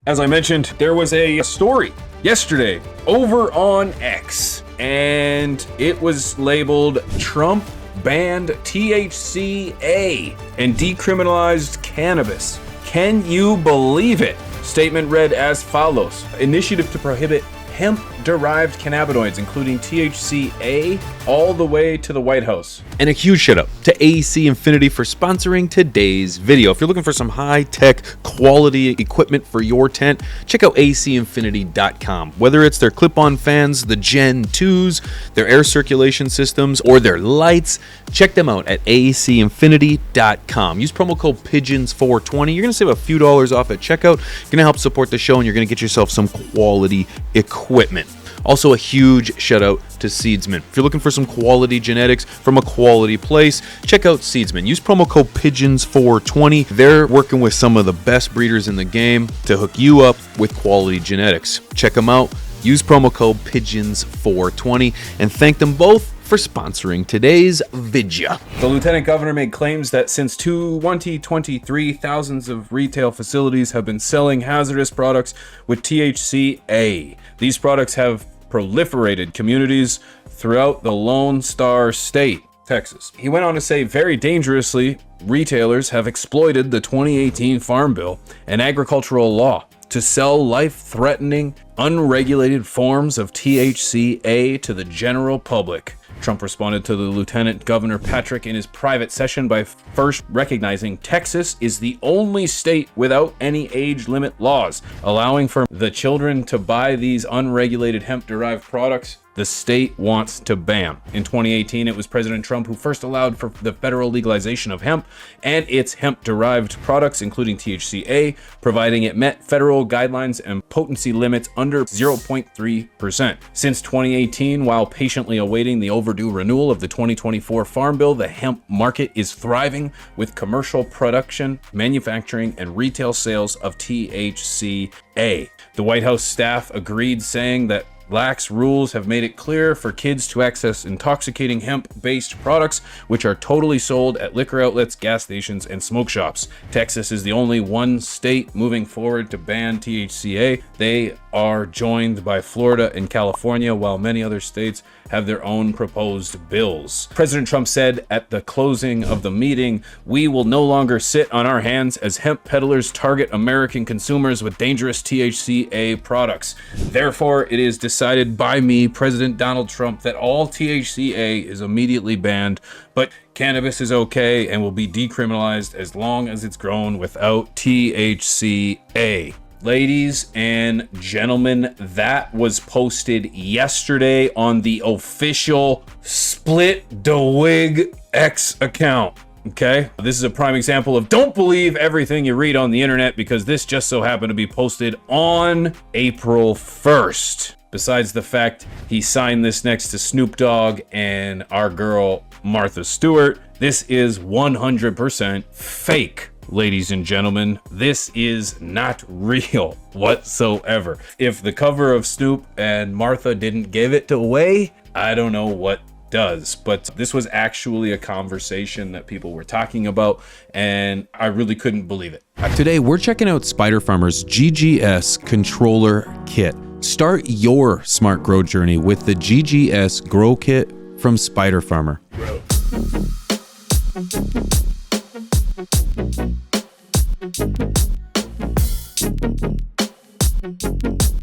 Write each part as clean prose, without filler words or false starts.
As I mentioned, there was a story yesterday over on X, and it was labeled Trump banned THCA and decriminalized cannabis. Can you believe it? Statement read as follows: initiative to prohibit hemp-derived cannabinoids, including THCA, all the way to the White House. And a huge shout out to AC Infinity for sponsoring today's video. If you're looking for some high-tech quality equipment for your tent, check out acinfinity.com. Whether it's their clip-on fans, the Gen 2s, their air circulation systems, or their lights, check them out at acinfinity.com. Use promo code PIGEONS420. You're going to save a few dollars off at checkout. You're going to help support the show, and you're going to get yourself some quality equipment. Also, a huge shout out to Seedsman. If you're looking for some quality genetics from a quality place, check out Seedsman. Use promo code PIGEONS420. They're working with some of the best breeders in the game to hook you up with quality genetics. Check them out. Use promo code PIGEONS420 and thank them both for sponsoring today's video. The lieutenant governor made claims that since 2023, thousands of retail facilities have been selling hazardous products with THCA. These products have proliferated communities throughout the Lone Star State, Texas. He went on to say, very dangerously, retailers have exploited the 2018 Farm Bill and agricultural law to sell life-threatening, unregulated forms of THCA to the general public. Trump responded to the Lieutenant Governor Patrick in his private session by first recognizing Texas is the only state without any age limit laws, allowing for the children to buy these unregulated hemp-derived products the state wants to ban. In 2018, it was President Trump who first allowed for the federal legalization of hemp and its hemp-derived products, including THCA, providing it met federal guidelines and potency limits under 0.3%. Since 2018, while patiently awaiting the overdue renewal of the 2024 Farm Bill, the hemp market is thriving with commercial production, manufacturing, and retail sales of THCA. The White House staff agreed, saying that lax rules have made it clear for kids to access intoxicating hemp-based products, which are totally sold at liquor outlets, gas stations, and smoke shops. Texas is the only one state moving forward to ban THCA. They are joined by Florida and California, while many other states have their own proposed bills. President Trump said at the closing of the meeting, "We will no longer sit on our hands as hemp peddlers target American consumers with dangerous THCA products. Therefore, it is decided by me, President Donald Trump, that all THCA is immediately banned, but cannabis is okay and will be decriminalized as long as it's grown without THCA." Ladies and gentlemen, that was posted yesterday on the official Split the Wig X account. Okay, this is a prime example of don't believe everything you read on the internet, because this just so happened to be posted on April 1st. Besides the fact he signed this next to Snoop Dogg and our girl Martha Stewart, this is 100% fake. Ladies and gentlemen, this is not real whatsoever. If the cover of Snoop and Martha didn't give it away, I don't know what does. But this was actually a conversation that people were talking about, and I really couldn't believe it. Today, we're checking out Spider Farmer's GGS Controller Kit. Start your smart grow journey with the GGS Grow Kit from Spider Farmer.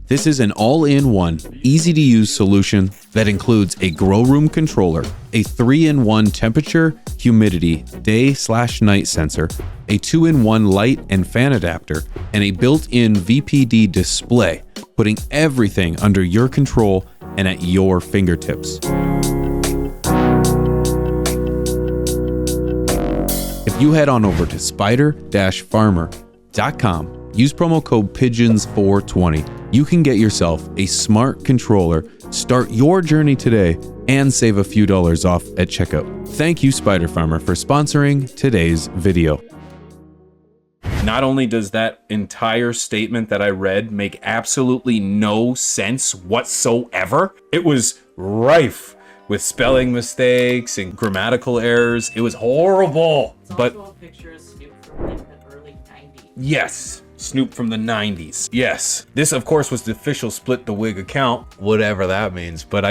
This is an all-in-one, easy-to-use solution that includes a grow room controller, a 3-in-1 temperature, humidity, day/night sensor, a 2-in-1 light and fan adapter, and a built-in VPD display, putting everything under your control and at your fingertips. If you head on over to spider-farmer.com, use promo code PIGEONS420, you can get yourself a smart controller, start your journey today, and save a few dollars off at checkout. Thank you, Spider Farmer, for sponsoring today's video. Not only does that entire statement that I read make absolutely no sense whatsoever, it was rife with spelling mistakes and grammatical errors. It was horrible. It's but also a picture of Snoop from like the early 90s. yes, Snoop from the 90s. Yes, this of course was the official split the wig account, whatever that means. But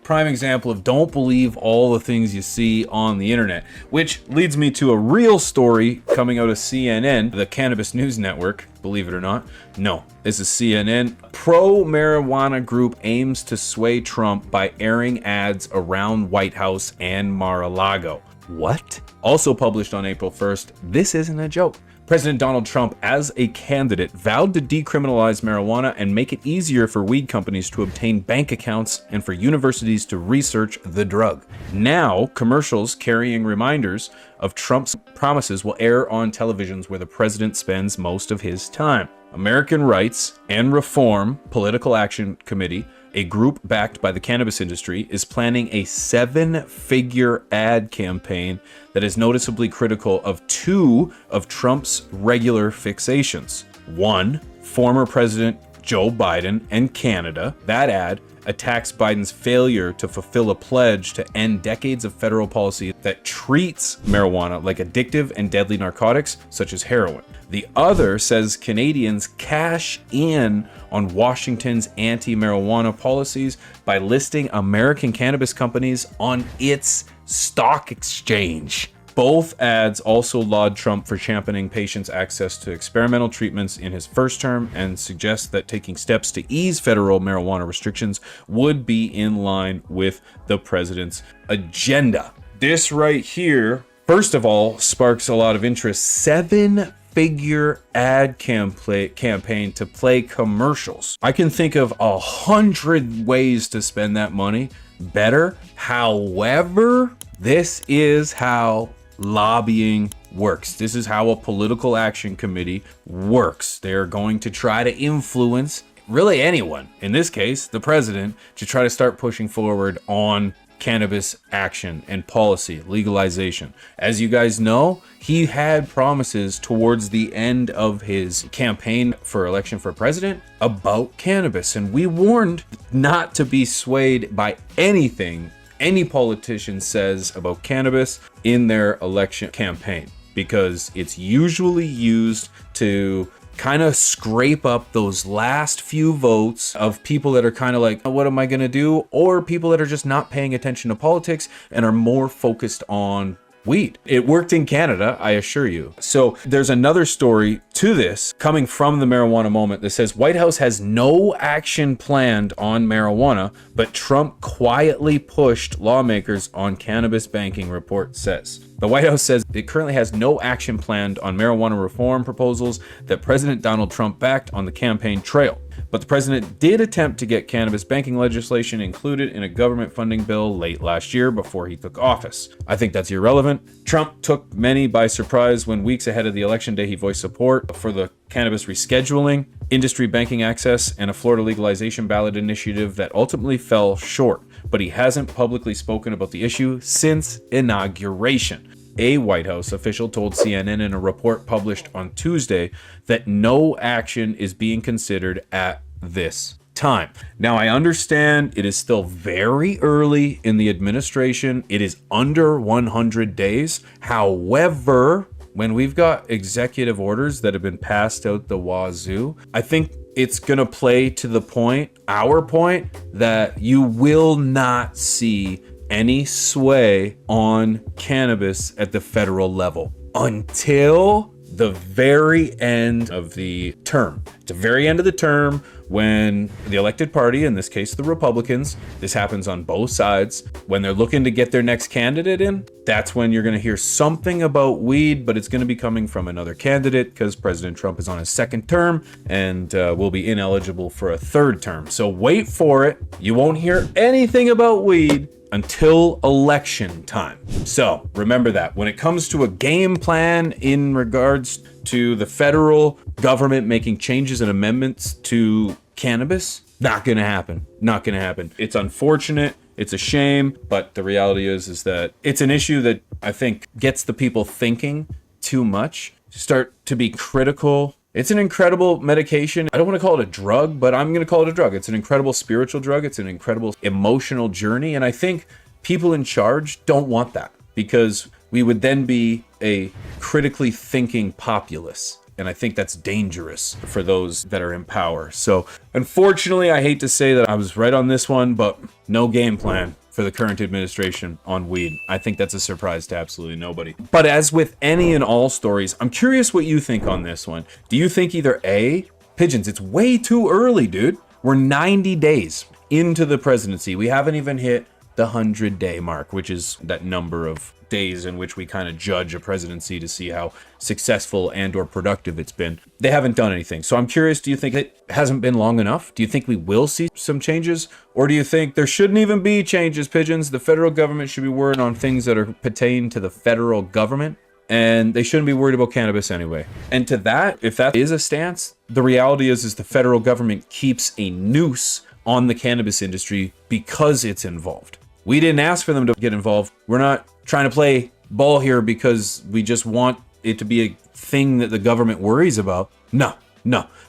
prime example of don't believe all the things you see on the internet. Which leads me to a real story coming out of CNN, the Cannabis News Network, believe it or not. No, this is CNN. Pro-marijuana group aims to sway Trump by airing ads around White House and Mar-a-Lago. What? Also published on April 1st, this isn't a joke. President Donald Trump, as a candidate, vowed to decriminalize marijuana and make it easier for weed companies to obtain bank accounts and for universities to research the drug. Now, commercials carrying reminders of Trump's promises will air on televisions where the president spends most of his time. American Rights and Reform Political Action Committee, a group backed by the cannabis industry, is planning a 7-figure ad campaign that is noticeably critical of two of Trump's regular fixations. One, former President Joe Biden and Canada. That ad attacks Biden's failure to fulfill a pledge to end decades of federal policy that treats marijuana like addictive and deadly narcotics, such as heroin. The other says Canadians cash in on Washington's anti-marijuana policies by listing American cannabis companies on its stock exchange. Both ads also laud Trump for championing patients' access to experimental treatments in his first term and suggest that taking steps to ease federal marijuana restrictions would be in line with the president's agenda. This right here, first of all, sparks a lot of interest. 7-figure ad campaign to play commercials. I can think of 100 ways to spend that money better. However, this is how lobbying works. This is how a political action committee works. They're going to try to influence really anyone, in this case, the president, to try to start pushing forward on cannabis action and policy, legalization. As you guys know, he had promises towards the end of his campaign for election for president about cannabis, and we warned not to be swayed by anything any politician says about cannabis in their election campaign, because it's usually used to kind of scrape up those last few votes of people that are kind of like, oh, what am I going to do? Or people that are just not paying attention to politics and are more focused on weed. It worked in Canada, I assure you. So there's another story to this coming from the marijuana moment that says White House has no action planned on marijuana, but Trump quietly pushed lawmakers on cannabis banking, report says. The White House says it currently has no action planned on marijuana reform proposals that President Donald Trump backed on the campaign trail. But the president did attempt to get cannabis banking legislation included in a government funding bill late last year before he took office. I think that's irrelevant. Trump took many by surprise when weeks ahead of the election day he voiced support for the cannabis rescheduling, industry banking access, and a Florida legalization ballot initiative that ultimately fell short. But he hasn't publicly spoken about the issue since inauguration. A White House official told CNN in a report published on Tuesday that no action is being considered at this time. Now, I understand it is still very early in the administration. It is under 100 days. However, when we've got executive orders that have been passed out the wazoo, I think it's going to play to the point, our point, that you will not see any sway on cannabis at the federal level until the very end of the term. At the very end of the term, when the elected party, in this case the Republicans, this happens on both sides, when they're looking to get their next candidate in, that's when you're going to hear something about weed, but it's going to be coming from another candidate because President Trump is on his second term and will be ineligible for a third term. So wait for it. You won't hear anything about weed until election time. So remember that when it comes to a game plan in regards to the federal government making changes and amendments to cannabis, not gonna happen. Not gonna happen. It's unfortunate. It's a shame, but the reality is that it's an issue that I think gets the people thinking too much, start to be critical. It's an incredible medication. I don't want to call it a drug, but I'm going to call it a drug. It's an incredible spiritual drug. It's an incredible emotional journey. And I think people in charge don't want that, because we would then be a critically thinking populace. And I think that's dangerous for those that are in power. So unfortunately, I hate to say that I was right on this one, but no game plan for the current administration on weed. I think that's a surprise to absolutely nobody. But as with any and all stories, I'm curious what you think on this one. Do you think either A, Pigeons, it's way too early, dude. We're 90 days into the presidency. We haven't even hit the 100-day mark, which is that number of days in which we kind of judge a presidency to see how successful and or productive it's been. They haven't done anything. So I'm curious, do you think it hasn't been long enough? Do you think we will see some changes? Or do you think there shouldn't even be changes, Pigeons? The federal government should be worried on things that are pertain to the federal government, and they shouldn't be worried about cannabis anyway. And to that, if that is a stance, the reality is the federal government keeps a noose on the cannabis industry because it's involved. We didn't ask for them to get involved. We're not trying to play ball here because we just want it to be a thing that the government worries about. No.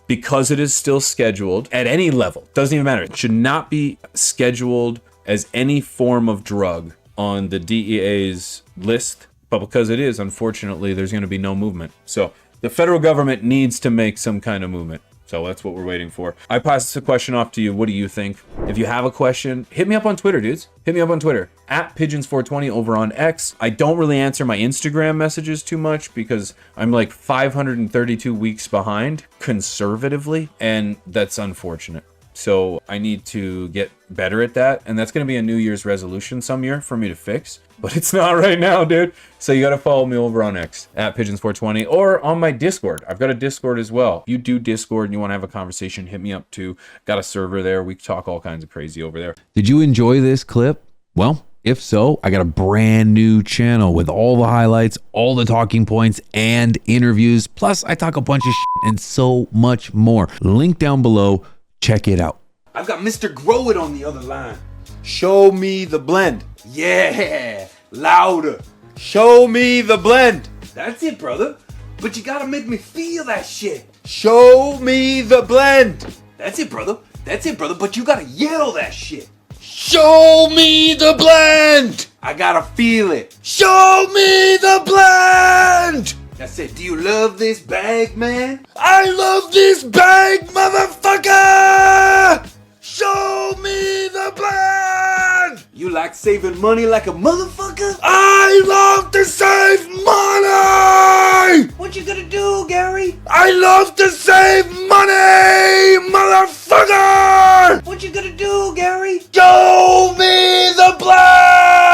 Because it is still scheduled at any level. Doesn't even matter. It should not be scheduled as any form of drug on the DEA's list. But because it is, unfortunately, there's going to be no movement. So the federal government needs to make some kind of movement. So that's what we're waiting for. I pass the question off to you. What do you think? If you have a question, hit me up on Twitter, dudes. Hit me up on Twitter, @Pigeons420 over on X. I don't really answer my Instagram messages too much because I'm like 532 weeks behind conservatively, and that's unfortunate. So I need to get better at that, and that's going to be a New Year's resolution some year for me to fix. But it's not right now, dude. So you got to follow me over on X, @Pigeons420, or on my Discord. I've got a Discord as well. If you do Discord and you want to have a conversation, hit me up too. Got a server there. We talk all kinds of crazy over there. Did you enjoy this clip? Well, if so, I got a brand new channel with all the highlights, all the talking points, and interviews. Plus, I talk a bunch of shit and so much more. Link down below. Check it out. I've got Mr. Grow It on the other line. Show me the blend. Yeah, louder. Show me the blend. That's it, brother. But you gotta make me feel that shit. Show me the blend. That's it, brother. That's it, brother. But you gotta yell that shit. Show me the blend. I gotta feel it. Show me the blend. That's it. Do you love this bag, man? I love this bag, motherfucker! Show me the blend! You like saving money like a motherfucker? I love to save money! What you gonna do, Gary? I love to save money, motherfucker! What you gonna do, Gary? Show me the blend!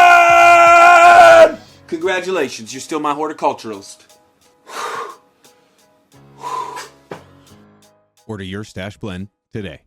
Congratulations, you're still my horticulturalist. Order your stash blend today.